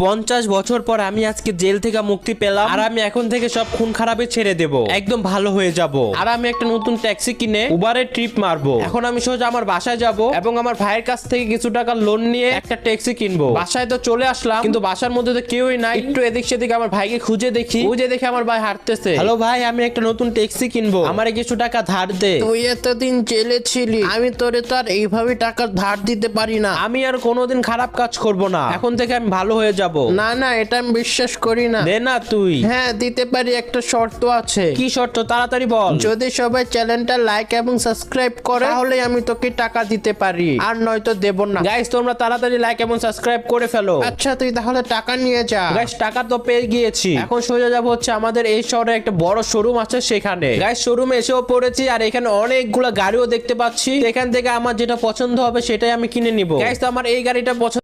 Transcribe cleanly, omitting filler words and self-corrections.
50 বছর পর আমি আজকে জেল থেকে মুক্তি পেলাম, আর আমি এখন থেকে সব খুন খারাপে ছেড়ে দেব, একদম ভালো হয়ে যাব। আর আমি একটা নতুন ট্যাক্সি কিনে উবারের ট্রিপ মারবো। এখন আমি সোজা আমার বাসায় যাব এবং আমার ভাইয়ের কাছ থেকে কিছু টাকা লোন নিয়ে একটা ট্যাক্সি কিনবো। বাসায় তো চলে আসলাম, কিন্তু বাসার মধ্যে তো কেউই নাই। একটু এদিক সেদিক আমার ভাইকে খুঁজে দেখি, খুঁজে দেখে আমার ভাই হাঁটতেছে। হ্যালো ভাই, আমি একটা নতুন ট্যাক্সি কিনবো, আমারে কিছু টাকা ধার দে। তুই এতদিন জেলে ছিলি, আমি তোরে তো আর এইভাবে টাকা ধার দিতে পারি না। আমি আর কোনোদিন খারাপ কাজ করব না, এখন থেকে আমি ভালো হয়ে যাব। না না, এটা আমি বিশ্বাস করি না। দে না তুই। হ্যাঁ দিতে পারি, একটা শর্ত আছে। কি শর্ত? তাড়াতাড়ি বল। যদি সবাই চ্যানেলটা লাইক এবং সাবস্ক্রাইব করে তাহলে আমি তোকে টাকা দিতে পারি, আর নয়তো দেব না। গাইস তোমরা তাড়াতাড়ি লাইক এবং সাবস্ক্রাইব করে ফেলো। আচ্ছা তুই তাহলে টাকা নিয়ে যা। গাইস টাকা তো পেয়ে গিয়েছি, এখন সোজা যাব হচ্ছে আমাদের এই শহরে একটা বড় শোরুম আছে সেখানে। গাইস শোরুমে এসেও পড়েছি, আর এখানে অনেকগুলো গাড়িও দেখতে পাচ্ছি। এখান থেকে আমার যেটা পছন্দ হবে সেটাই আমি কিনে নিব। গাইস আমার এই গাড়িটা পছন্দ